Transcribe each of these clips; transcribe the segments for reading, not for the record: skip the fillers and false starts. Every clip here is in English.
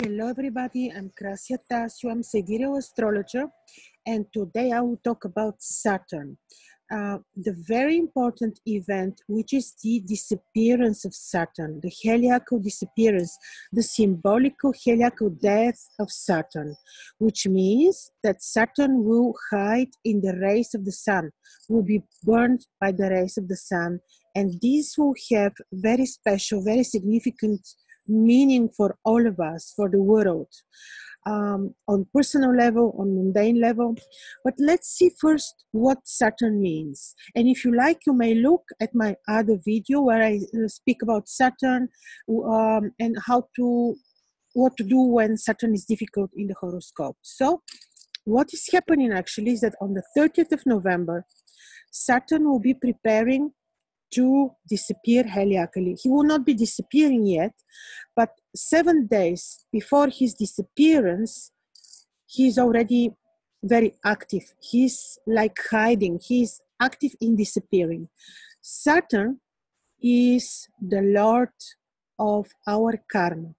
Hello everybody, I'm Krasiattasio, I'm Sidereal astrologer, and today I will talk about Saturn. The very important event, which is the disappearance of Saturn, the heliacal disappearance, the symbolical heliacal death of Saturn, which means that Saturn will hide in the rays of the sun, will be burned by the rays of the sun, and this will have very special, very significant meaning for all of us, for the world, on personal level, on mundane level. But let's see first what Saturn means. And if you like, you may look at my other video where I speak about Saturn and what to do when Saturn is difficult in the horoscope. So what is happening actually is that on the 30th of November, Saturn will be preparing to disappear heliacally. He will not be disappearing yet, but 7 days before his disappearance, he's already very active. He's like hiding. He's active in disappearing. Saturn is the Lord of our karma.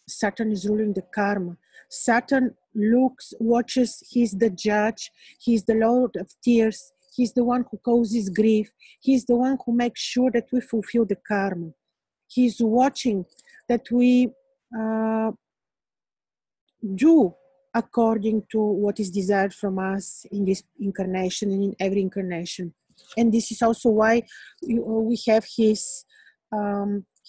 Saturn is ruling the karma. Saturn watches, he's the judge, he's the Lord of tears, he's the one who causes grief, he's the one who makes sure that we fulfill the karma. He's watching that we do according to what is desired from us in this incarnation and in every incarnation. And this is also why we have his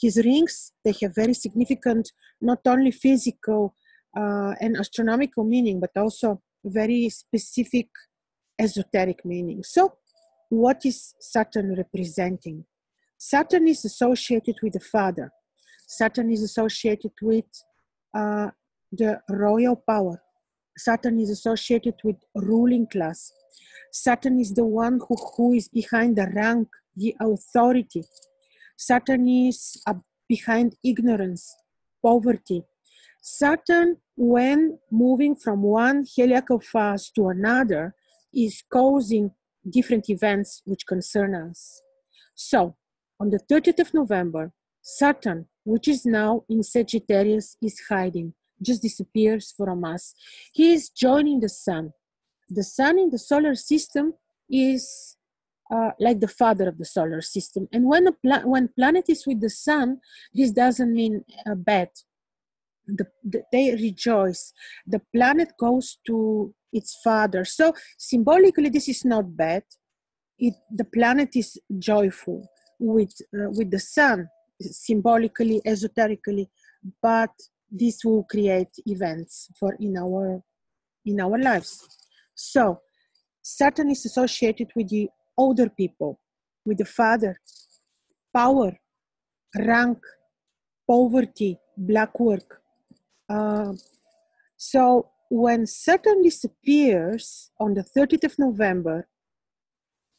rings. They have very significant, not only physical and astronomical meaning, but also very specific esoteric meaning. So what is Saturn representing? Saturn is associated with the father. Saturn is associated with the royal power. Saturn is associated with ruling class. Saturn is the one who is behind the rank, the authority. Saturn is behind ignorance, poverty. Saturn, when moving from one heliacal phase to another, is causing different events which concern us. So, on the 30th of November, Saturn, which is now in Sagittarius, is hiding, just disappears from us. He is joining the sun. The sun in the solar system is like the father of the solar system. And when planet is with the sun, this doesn't mean bad. They rejoice. The planet goes to its father. So symbolically, this is not bad. The planet is joyful with the sun, symbolically, esoterically, but this will create events in our lives. So Saturn is associated with the older people, with the father, power, rank, poverty, black work. So when Saturn disappears on the 30th of November,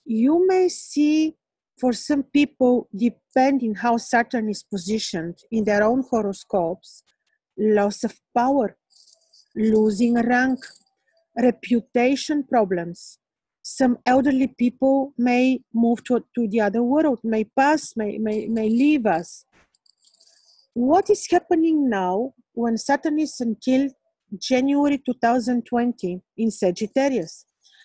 you may see, for some people, depending how Saturn is positioned in their own horoscopes, loss of power, losing rank, reputation problems. Some elderly people may move to the other world, may pass, may leave us. What is happening now when Saturn is until January 2020 in Sagittarius?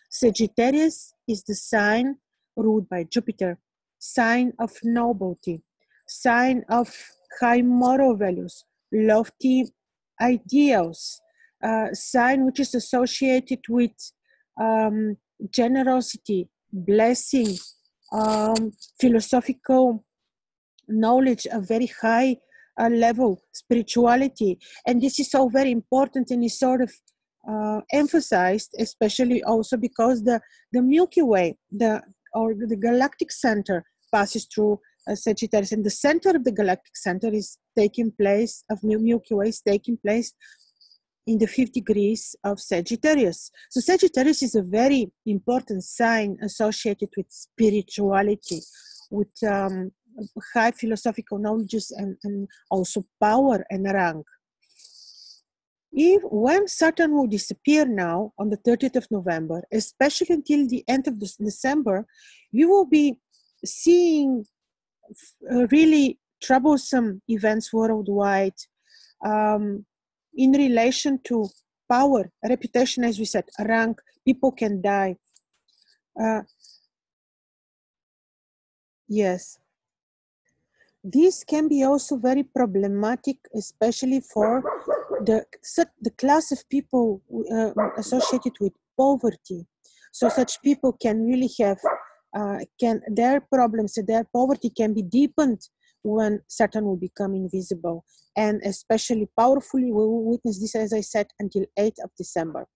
Sagittarius is the sign ruled by Jupiter, sign of nobility, sign of high moral values, lofty ideals, sign which is associated with generosity, blessing, philosophical knowledge, a very high level, spirituality. And this is all very important and is sort of emphasized, especially also because the Milky Way, the galactic center passes through Sagittarius, and the center of the galactic center is taking place, of Milky Way is taking place in the 5th degrees of Sagittarius. So Sagittarius is a very important sign associated with spirituality, with high philosophical knowledges and also power and rank. When Saturn will disappear now on the 30th of November, especially until the end of December, you will be seeing really troublesome events worldwide, in relation to power, reputation, as we said, rank, people can die. Yes. This can be also very problematic, especially for the class of people associated with poverty. So such people can really have, their problems, their poverty can be deepened when Saturn will become invisible. And especially powerfully, we will witness this, as I said, until 8th of December.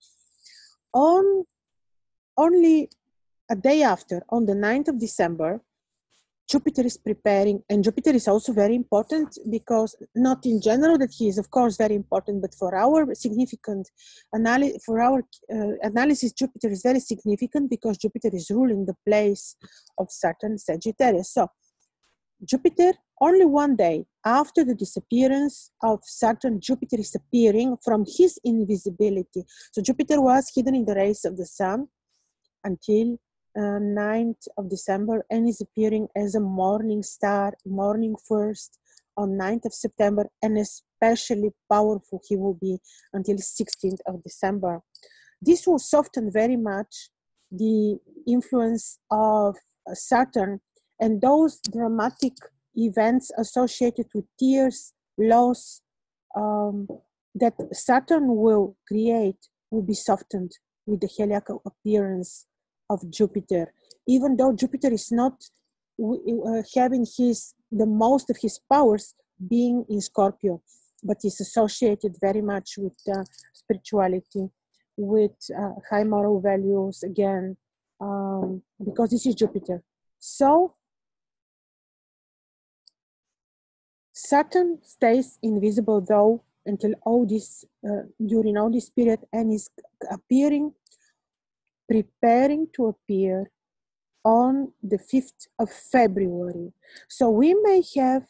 Only a day after, on the 9th of December, Jupiter is preparing, and Jupiter is also very important because not in general that he is, of course, very important, but for our significant analysis, analysis, Jupiter is very significant because Jupiter is ruling the place of Saturn, Sagittarius. So Jupiter, only one day after the disappearance of Saturn, Jupiter is appearing from his invisibility. So Jupiter was hidden in the rays of the sun until 9th of December and is appearing as a morning star, morning first on 9th of September, and especially powerful he will be until 16th of December. This will soften very much the influence of Saturn and those dramatic events associated with tears, loss, that Saturn will create will be softened with the heliacal appearance of Jupiter. Even though Jupiter is not having the most of his powers being in Scorpio, but is associated very much with spirituality, with high moral values, again, because this is Jupiter. So Saturn stays invisible though until all this, during all this period, and is preparing to appear on the 5th of February. So we may have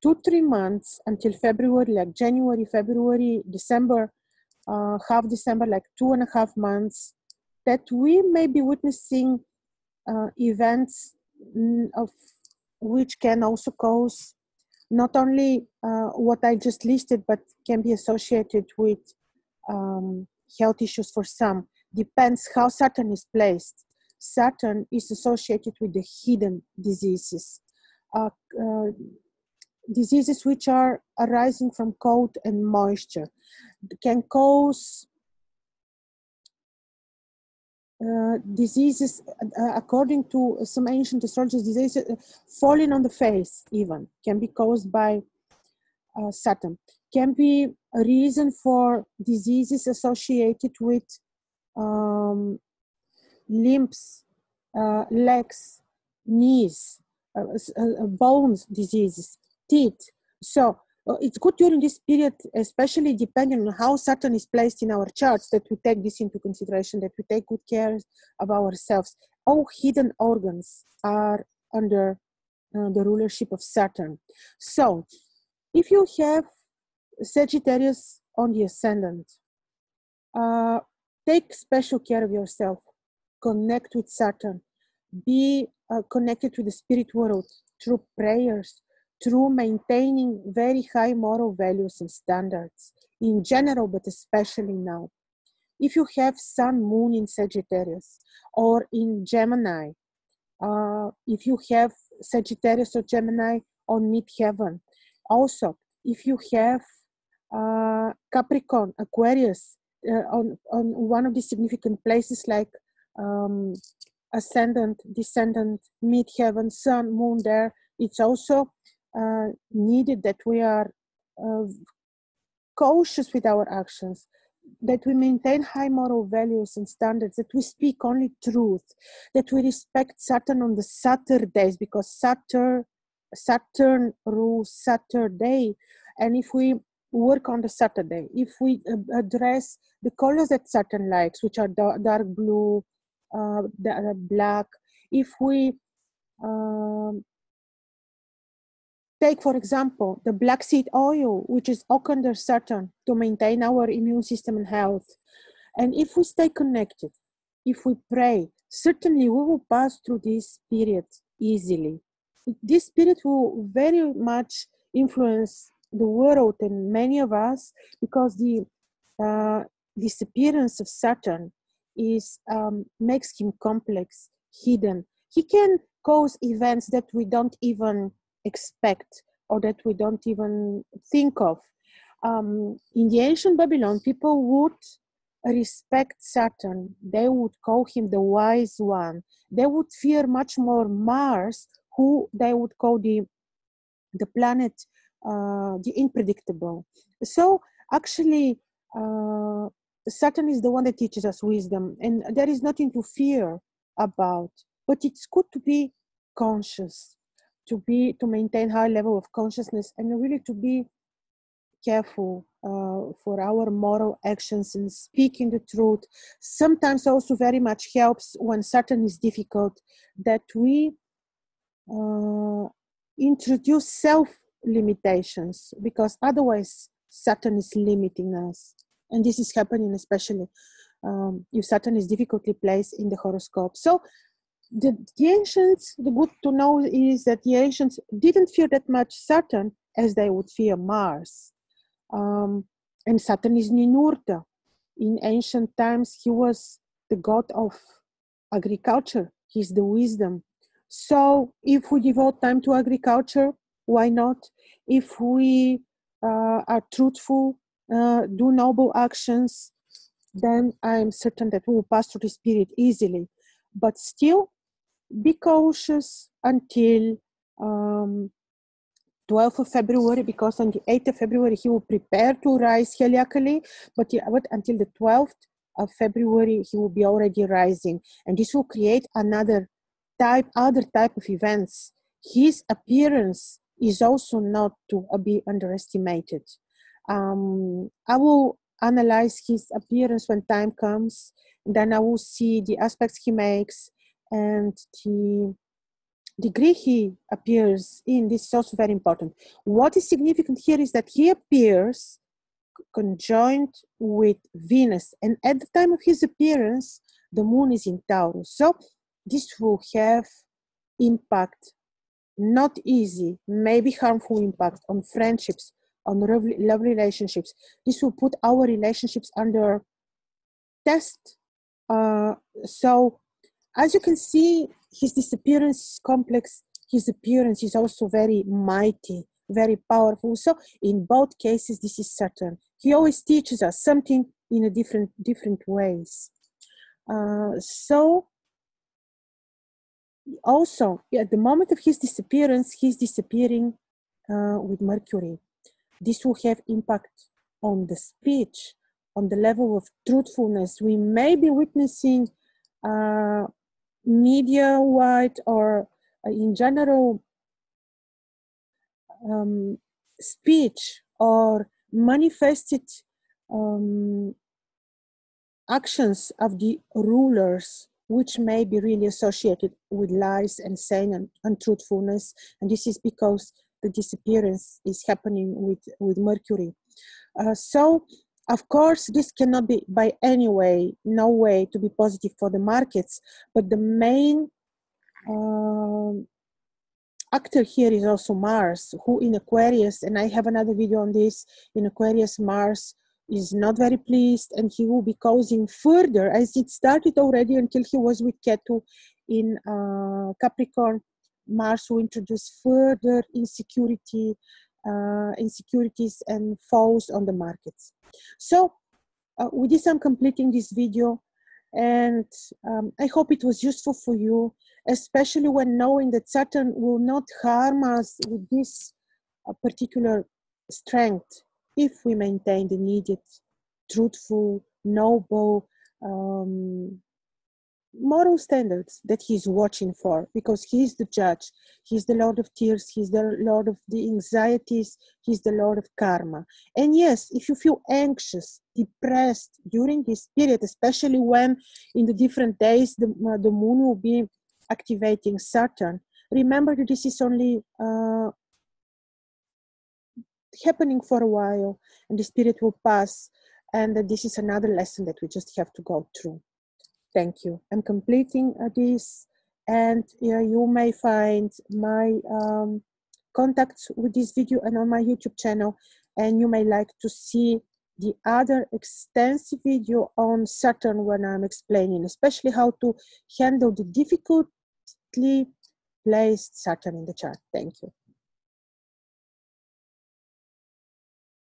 2-3 months until February, like January, February, December, half December, like 2.5 months, that we may be witnessing events of which can also cause not only what I just listed, but can be associated with health issues for some. Depends how Saturn is placed. Saturn is associated with the hidden diseases. Diseases which are arising from cold and moisture can cause diseases, according to some ancient astrologers, diseases falling on the face even can be caused by Saturn. Can be a reason for diseases associated with limbs, legs, knees, bones diseases, teeth. So it's good during this period, especially depending on how Saturn is placed in our charts, that we take this into consideration, that we take good care of ourselves. All hidden organs are under the rulership of Saturn. So if you have Sagittarius on the ascendant, take special care of yourself. Connect with Saturn. Be connected to the spirit world through prayers, through maintaining very high moral values and standards in general, but especially now. If you have Sun, Moon in Sagittarius or in Gemini, if you have Sagittarius or Gemini on midheaven, also if you have Capricorn, Aquarius on one of the significant places like ascendant, descendant, midheaven, Sun, Moon there, it's also needed that we are cautious with our actions, that we maintain high moral values and standards, that we speak only truth, that we respect Saturn on the Saturdays, because Saturn rules Saturday. And if we work on the Saturday, if we address the colors that Saturn likes, which are dark blue, black, if we take, for example, the black seed oil, which is under Saturn, to maintain our immune system and health. And if we stay connected, if we pray, certainly we will pass through this period easily. This period will very much influence the world and many of us, because the disappearance of Saturn is makes him complex, hidden. He can cause events that we don't even expect or that we don't even think of. In the ancient Babylon, people would respect Saturn. They would call him the wise one. They would fear much more Mars, who they would call the planet, the unpredictable. So actually, Saturn is the one that teaches us wisdom, and there is nothing to fear about. But it's good to be conscious, to maintain high level of consciousness, and really to be careful for our moral actions and speaking the truth. Sometimes also very much helps when Saturn is difficult that we introduce self-limitations, because otherwise Saturn is limiting us. And this is happening especially if Saturn is difficultly placed in the horoscope. So the ancients, the good to know is that the ancients didn't fear that much Saturn as they would fear Mars. And Saturn is Ninurta. In ancient times, he was the god of agriculture. He's the wisdom. So if we devote time to agriculture, why not? If we are truthful, do noble actions, then I'm certain that we will pass through this period easily. But still, be cautious until 12th of February, because on the 8th of February, he will prepare to rise heliacally, but until the 12th of February, he will be already rising. And this will create other type of events. His appearance is also not to be underestimated. I will analyze his appearance when time comes, and then I will see the aspects he makes and the degree he appears in. This is also very important. What is significant here is that he appears conjoined with Venus, and at the time of his appearance, the moon is in Taurus. So this will have impact, not easy, maybe harmful impact on friendships, on love relationships. This will put our relationships under test. So as you can see, his disappearance is complex. His appearance is also very mighty, very powerful. So in both cases, this is Saturn. He always teaches us something in a different ways. So also, at the moment of his disappearance, he's disappearing with Mercury. This will have impact on the speech, on the level of truthfulness. We may be witnessing media-wide or in general speech or manifested actions of the rulers, which may be really associated with lies and saying and untruthfulness. And this is because the disappearance is happening with Mercury. So, of course, this cannot be by any way, no way to be positive for the markets, but the main actor here is also Mars, who in Aquarius, and I have another video on this, in Aquarius, Mars is not very pleased, and he will be causing further, as it started already until he was with Ketu in Capricorn. Mars will introduce further insecurities and falls on the markets. So with this, I'm completing this video, and I hope it was useful for you, especially when knowing that Saturn will not harm us with this particular strength if we maintain the needed, truthful, noble, moral standards that he's watching for, because he's the judge, he's the Lord of tears, he's the Lord of the anxieties, he's the Lord of karma. And yes, if you feel anxious, depressed during this period, especially when in the different days the moon will be activating Saturn, remember that this is only happening for a while, and the spirit will pass, and that this is another lesson that we just have to go through. Thank you. I'm completing this, and you may find my contacts with this video and on my YouTube channel, and you may like to see the other extensive video on Saturn when I'm explaining, especially how to handle the difficultly placed Saturn in the chart. Thank you.